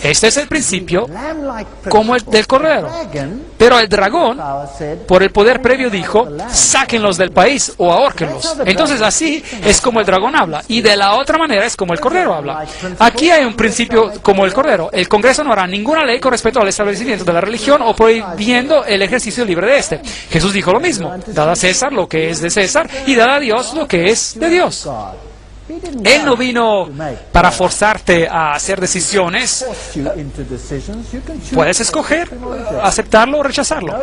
Este es el principio como el del cordero. Pero el dragón, por el poder previo, dijo, sáquenlos del país o ahórquenlos. Entonces así es como el dragón habla. Y de la otra manera es como el cordero habla. Aquí hay un principio como el cordero. El Congreso no hará ninguna ley con respecto al establecimiento de la religión o prohibiendo el ejercicio libre de este. Jesús dijo lo mismo. Dad a César lo que es de César y dad a Dios lo que es de Dios. Él no vino para forzarte a hacer decisiones. Puedes escoger aceptarlo o rechazarlo.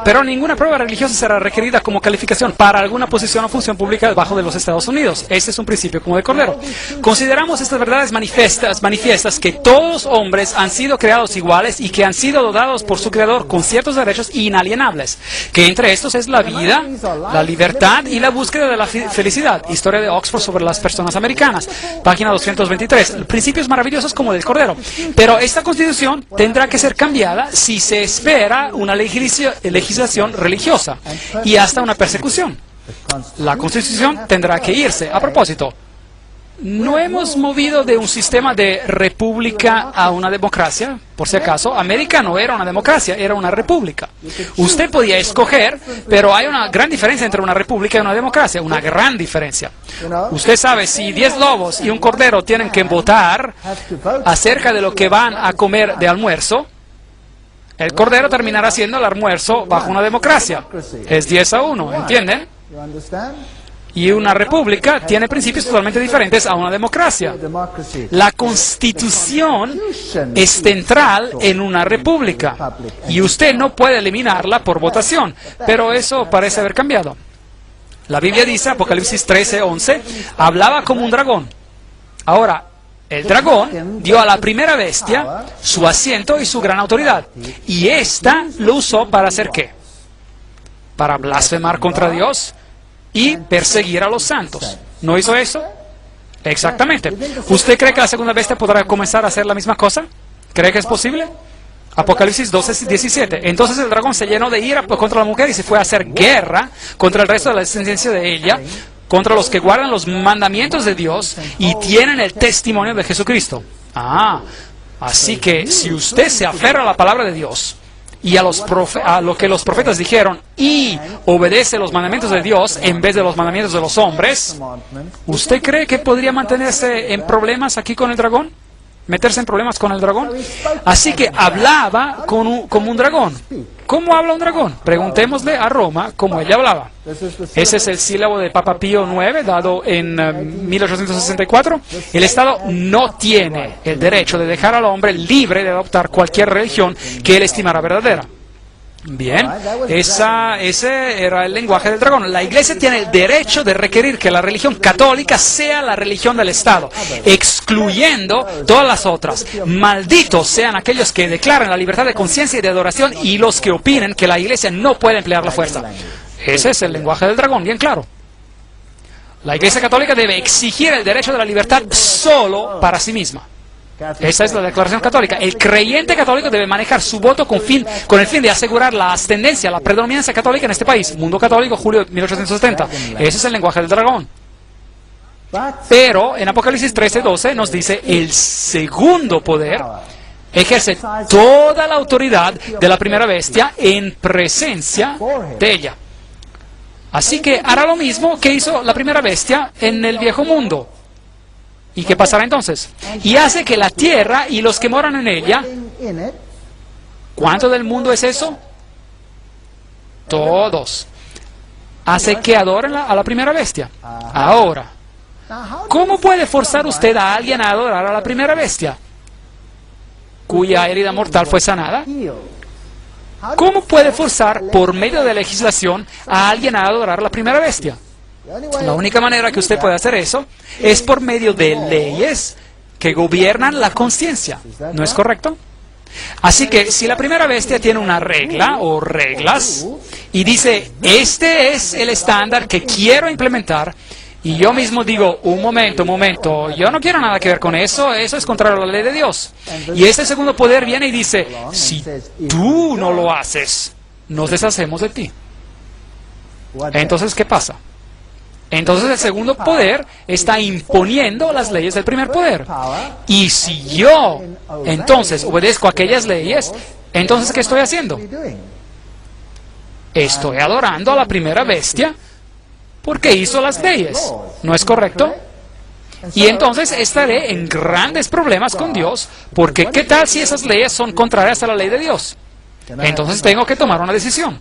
Pero ninguna prueba religiosa será requerida como calificación para alguna posición o función pública debajo de los Estados Unidos. Este es un principio como de cordero. Consideramos estas verdades manifiestas que todos los hombres han sido creados iguales y que han sido dotados por su creador con ciertos derechos inalienables, que entre estos es la vida, la libertad y la búsqueda de la felicidad. Historia de Oxford sobre las personas americanas, página 223. Principios maravillosos como del cordero. Pero esta constitución tendrá que ser cambiada si se espera una legislación religiosa y hasta una persecución. La constitución tendrá que irse. A propósito, ¿no hemos movido de un sistema de república a una democracia? Por si acaso, América no era una democracia, era una república. Usted podía escoger, pero hay una gran diferencia entre una república y una democracia, una gran diferencia. Usted sabe, si 10 lobos y un cordero tienen que votar acerca de lo que van a comer de almuerzo, el cordero terminará siendo el almuerzo bajo una democracia. Es 10-1, ¿entienden? Y una república tiene principios totalmente diferentes a una democracia. La Constitución es central en una república y usted no puede eliminarla por votación, pero eso parece haber cambiado. La Biblia dice, Apocalipsis 13:11, hablaba como un dragón. Ahora, el dragón dio a la primera bestia su asiento y su gran autoridad. Y ésta lo usó para hacer ¿qué? Para blasfemar contra Dios y perseguir a los santos. ¿No hizo eso? Exactamente. ¿Usted cree que la segunda bestia podrá comenzar a hacer la misma cosa? ¿Cree que es posible? Apocalipsis 12:17. Entonces el dragón se llenó de ira contra la mujer y se fue a hacer guerra contra el resto de la descendencia de ella, contra los que guardan los mandamientos de Dios y tienen el testimonio de Jesucristo. Así que si usted se aferra a la palabra de Dios y a lo que los profetas dijeron y obedece los mandamientos de Dios en vez de los mandamientos de los hombres, ¿usted cree que podría mantenerse en problemas aquí con el dragón? ¿Meterse en problemas con el dragón? Así que hablaba como un dragón. ¿Cómo habla un dragón? Preguntémosle a Roma cómo ella hablaba. Ese es el sílabo de Papa Pío IX, dado en 1864. El Estado no tiene el derecho de dejar al hombre libre de adoptar cualquier religión que él estimara verdadera. Bien, ese era el lenguaje del dragón. La Iglesia tiene el derecho de requerir que la religión católica sea la religión del Estado, excluyendo todas las otras. Malditos sean aquellos que declaran la libertad de conciencia y de adoración y los que opinen que la Iglesia no puede emplear la fuerza. Ese es el lenguaje del dragón, bien claro. La Iglesia católica debe exigir el derecho de la libertad solo para sí misma. Esa es la declaración católica. El creyente católico debe manejar su voto con el fin de asegurar la ascendencia, la predominancia católica en este país. Mundo Católico, julio de 1870. Ese es el lenguaje del dragón. Pero en Apocalipsis 13:12 nos dice el segundo poder ejerce toda la autoridad de la primera bestia en presencia de ella. Así que hará lo mismo que hizo la primera bestia en el viejo mundo. ¿Y qué pasará entonces? Y hace que la tierra y los que moran en ella, ¿cuánto del mundo es eso? Todos. Hace que adoren a la primera bestia. Ahora, ¿cómo puede forzar usted a alguien a adorar a la primera bestia, cuya herida mortal fue sanada? ¿Cómo puede forzar por medio de legislación a alguien a adorar a la primera bestia? La única manera que usted puede hacer eso es por medio de leyes que gobiernan la conciencia. ¿No es correcto? Así que si la primera bestia tiene una regla o reglas y dice, este es el estándar que quiero implementar, y yo mismo digo, un momento, yo no quiero nada que ver con eso, eso es contrario a la ley de Dios. Y este segundo poder viene y dice, si tú no lo haces, nos deshacemos de ti. Entonces, ¿qué pasa? Entonces el segundo poder está imponiendo las leyes del primer poder. Y si yo entonces obedezco a aquellas leyes, entonces ¿qué estoy haciendo? Estoy adorando a la primera bestia porque hizo las leyes. ¿No es correcto? Y entonces estaré en grandes problemas con Dios, porque ¿qué tal si esas leyes son contrarias a la ley de Dios? Entonces tengo que tomar una decisión.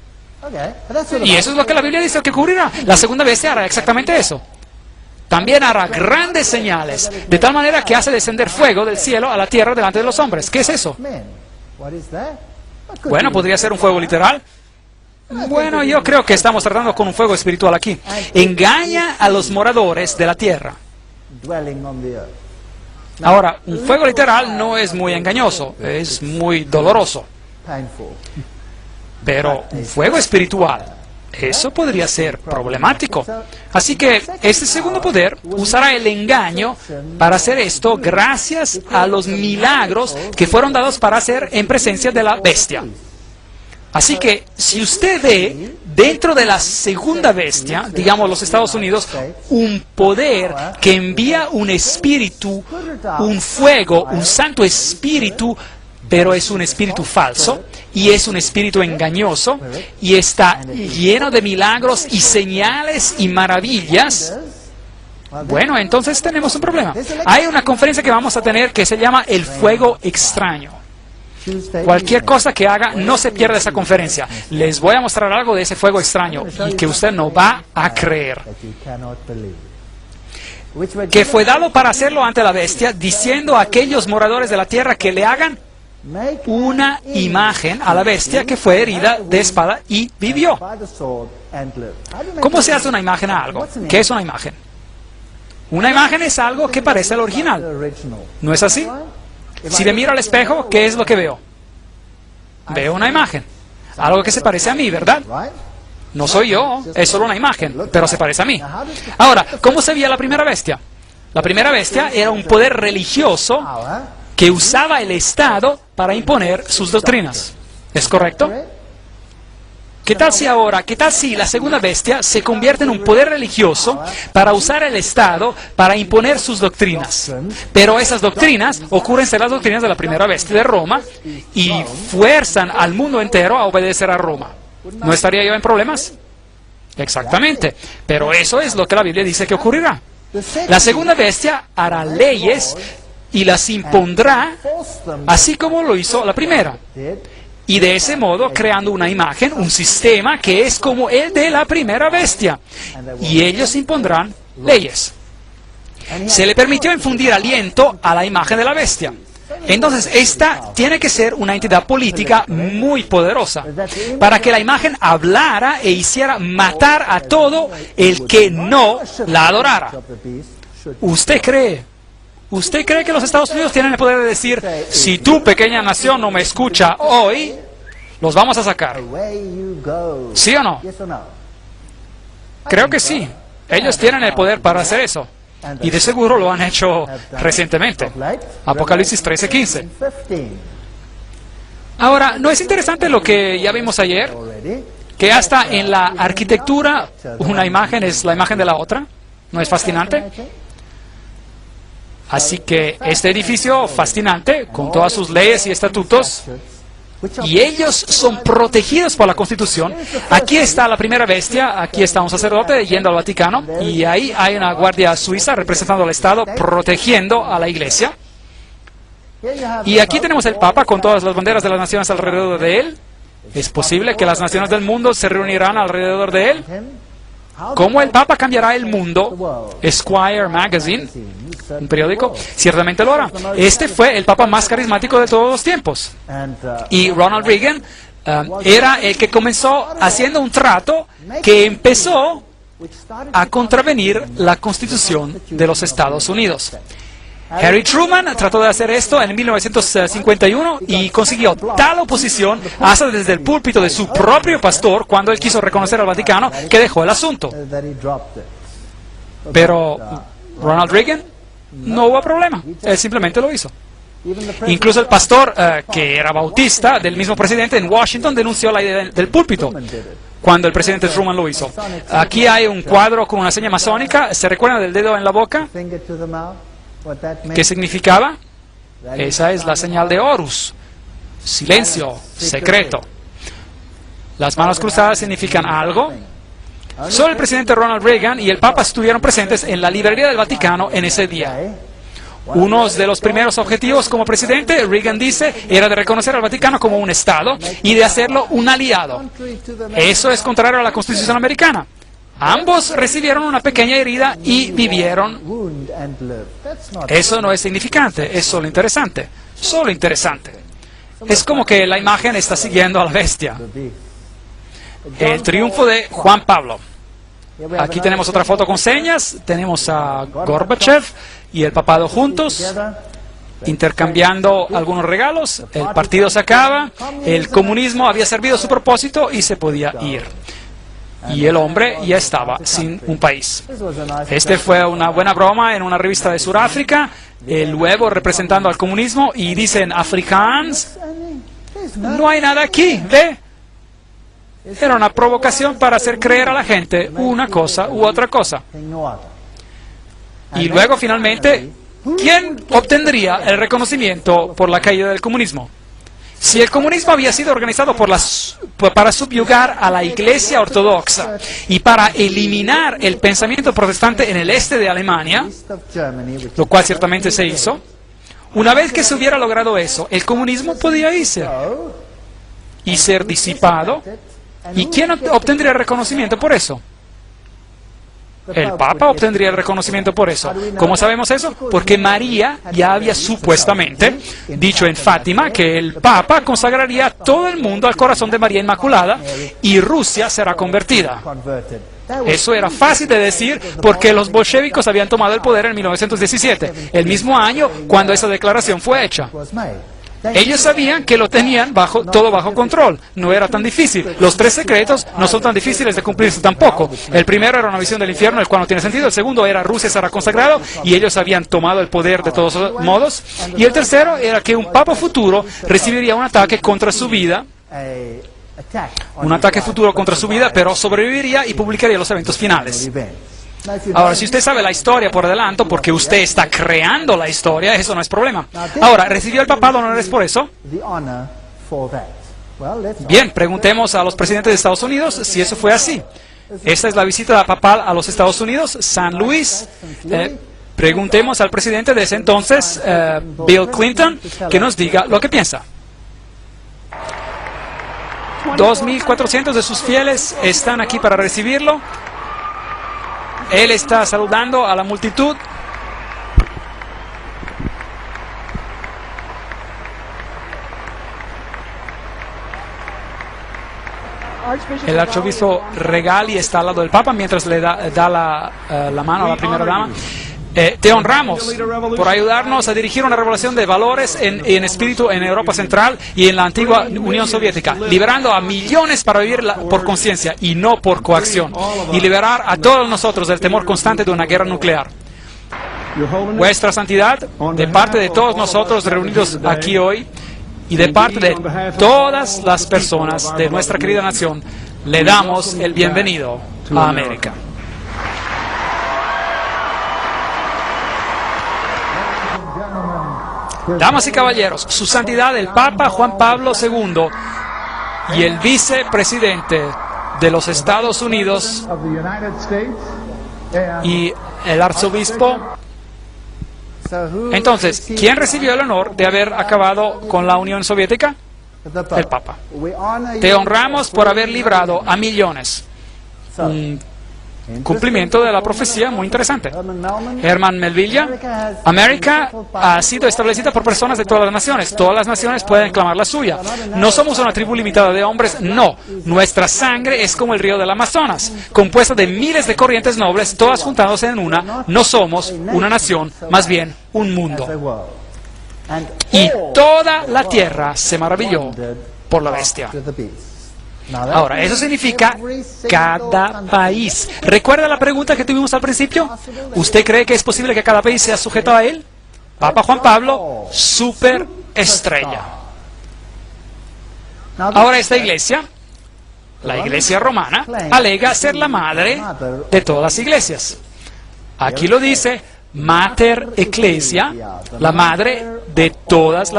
Y eso es lo que la Biblia dice que ocurrirá. La segunda bestia hará exactamente eso. También hará grandes señales, de tal manera que hace descender fuego del cielo a la tierra delante de los hombres. ¿Qué es eso? Bueno, podría ser un fuego literal. Bueno, yo creo que estamos tratando con un fuego espiritual aquí. Engaña a los moradores de la tierra. Ahora, un fuego literal no es muy engañoso, es muy doloroso. Pero un fuego espiritual, eso podría ser problemático. Así que este segundo poder usará el engaño para hacer esto gracias a los milagros que fueron dados para hacer en presencia de la bestia. Así que, si usted ve dentro de la segunda bestia, digamos los Estados Unidos, un poder que envía un espíritu, un fuego, un santo espíritu, pero es un espíritu falso, y es un espíritu engañoso, y está lleno de milagros y señales y maravillas, bueno, entonces tenemos un problema. Hay una conferencia que vamos a tener que se llama El Fuego Extraño. Cualquier cosa que haga, no se pierda esa conferencia. Les voy a mostrar algo de ese fuego extraño y que usted no va a creer. Que fue dado para hacerlo ante la bestia, diciendo a aquellos moradores de la tierra que le hagan una imagen a la bestia que fue herida de espada y vivió. ¿Cómo se hace una imagen a algo? ¿Qué es una imagen? Una imagen es algo que parece al original. ¿No es así? Si me miro al espejo, ¿qué es lo que veo? Veo una imagen. Algo que se parece a mí, ¿verdad? No soy yo, es solo una imagen, pero se parece a mí. Ahora, ¿cómo se veía la primera bestia? La primera bestia era un poder religioso que usaba el Estado para imponer sus doctrinas. ¿Es correcto? ¿Qué tal si ahora, qué tal si la segunda bestia se convierte en un poder religioso para usar el Estado para imponer sus doctrinas? Pero esas doctrinas ocurren ser las doctrinas de la primera bestia de Roma y fuerzan al mundo entero a obedecer a Roma. ¿No estaría yo en problemas? Exactamente. Pero eso es lo que la Biblia dice que ocurrirá. La segunda bestia hará leyes y las impondrá así como lo hizo la primera. Y de ese modo creando una imagen, un sistema que es como el de la primera bestia. Y ellos impondrán leyes. Se le permitió infundir aliento a la imagen de la bestia. Entonces, esta tiene que ser una entidad política muy poderosa para que la imagen hablara e hiciera matar a todo el que no la adorara. ¿Usted cree que los Estados Unidos tienen el poder de decir, si tu pequeña nación no me escucha hoy, los vamos a sacar? ¿Sí o no? Creo que sí. Ellos tienen el poder para hacer eso. Y de seguro lo han hecho recientemente. Apocalipsis 13:15. Ahora, ¿no es interesante lo que ya vimos ayer? Que hasta en la arquitectura una imagen es la imagen de la otra. ¿No es fascinante? Así que este edificio fascinante, con todas sus leyes y estatutos, y ellos son protegidos por la Constitución. Aquí está la primera bestia, aquí está un sacerdote yendo al Vaticano, y ahí hay una guardia suiza representando al Estado, protegiendo a la Iglesia. Y aquí tenemos el Papa con todas las banderas de las naciones alrededor de él. ¿Es posible que las naciones del mundo se reunirán alrededor de él? ¿Cómo el Papa cambiará el mundo? Esquire Magazine, un periódico, ciertamente lo hará. Este fue el Papa más carismático de todos los tiempos. Y Ronald Reagan era el que comenzó haciendo un trato que empezó a contravenir la Constitución de los Estados Unidos. Harry Truman trató de hacer esto en 1951 y consiguió tal oposición hasta desde el púlpito de su propio pastor cuando él quiso reconocer al Vaticano que dejó el asunto. Pero Ronald Reagan no hubo problema, él simplemente lo hizo. Incluso el pastor, que era bautista, del mismo presidente en Washington, denunció la idea del púlpito cuando el presidente Truman lo hizo. Aquí hay un cuadro con una seña masónica. ¿Se recuerdan del dedo en la boca? ¿Qué significaba? Esa es la señal de Horus. Silencio, secreto. Las manos cruzadas significan algo. Solo el presidente Ronald Reagan y el Papa estuvieron presentes en la librería del Vaticano en ese día. Uno de los primeros objetivos como presidente, Reagan dice, era de reconocer al Vaticano como un Estado y de hacerlo un aliado. Eso es contrario a la Constitución americana. Ambos recibieron una pequeña herida y vivieron. Eso no es significante, es solo interesante. Solo interesante. Es como que la imagen está siguiendo a la bestia. El triunfo de Juan Pablo. Aquí tenemos otra foto con señas. Tenemos a Gorbachev y el papado juntos, intercambiando algunos regalos. El partido se acaba, el comunismo había servido su propósito y se podía ir. Y el hombre ya estaba sin un país. Este fue una buena broma en una revista de Sudáfrica, el huevo representando al comunismo, y dicen, Afrikaans, no hay nada aquí, ¿ve? Era una provocación para hacer creer a la gente una cosa u otra cosa. Y luego, finalmente, ¿quién obtendría el reconocimiento por la caída del comunismo? Si el comunismo había sido organizado para subyugar a la Iglesia Ortodoxa y para eliminar el pensamiento protestante en el este de Alemania, lo cual ciertamente se hizo, una vez que se hubiera logrado eso, el comunismo podía irse y ser disipado. ¿Y quién obtendría el reconocimiento por eso? El Papa obtendría el reconocimiento por eso. ¿Cómo sabemos eso? Porque María ya había supuestamente dicho en Fátima que el Papa consagraría a todo el mundo al corazón de María Inmaculada y Rusia será convertida. Eso era fácil de decir porque los bolcheviques habían tomado el poder en 1917, el mismo año cuando esa declaración fue hecha. Ellos sabían que lo tenían todo bajo control. No era tan difícil. Los 3 secretos no son tan difíciles de cumplirse tampoco. El primero era una visión del infierno, el cual no tiene sentido. El segundo era Rusia será consagrado y ellos habían tomado el poder de todos modos. Y el tercero era que un papa futuro recibiría un ataque contra su vida. Un ataque futuro contra su vida, pero sobreviviría y publicaría los eventos finales. Ahora, si usted sabe la historia por adelanto, porque usted está creando la historia, eso no es problema. Ahora, ¿recibió el papado honores por eso? Bien, preguntemos a los presidentes de Estados Unidos si eso fue así. Esta es la visita papal a los Estados Unidos, San Luis. Preguntemos al presidente de ese entonces, Bill Clinton, que nos diga lo que piensa. 2.400 de sus fieles están aquí para recibirlo. Él está saludando a la multitud. El arzobispo Regali está al lado del Papa mientras le da la mano a la primera dama. Te honramos por ayudarnos a dirigir una revelación de valores en espíritu en Europa Central y en la antigua Unión Soviética, liberando a millones para vivir por conciencia y no por coacción, y liberar a todos nosotros del temor constante de una guerra nuclear. Vuestra Santidad, de parte de todos nosotros reunidos aquí hoy y de parte de todas las personas de nuestra querida nación, le damos el bienvenido a América. Damas y caballeros, Su Santidad el Papa Juan Pablo II y el vicepresidente de los Estados Unidos y el arzobispo. Entonces, ¿quién recibió el honor de haber acabado con la Unión Soviética? El Papa. Te honramos por haber librado a millones. Un cumplimiento de la profecía muy interesante. Herman Melville, América ha sido establecida por personas de todas las naciones. Todas las naciones pueden clamar la suya. No somos una tribu limitada de hombres, no. Nuestra sangre es como el río del Amazonas, compuesta de miles de corrientes nobles, todas juntándose en una. No somos una nación, más bien un mundo. Y toda la tierra se maravilló por la bestia. Ahora, eso significa cada país. ¿Recuerda la pregunta que tuvimos al principio? ¿Usted cree que es posible que cada país sea sujeto a él? Papa Juan Pablo, superestrella. Ahora esta iglesia, la iglesia romana, alega ser la madre de todas las iglesias. Aquí lo dice, Mater Ecclesia, la madre de todas las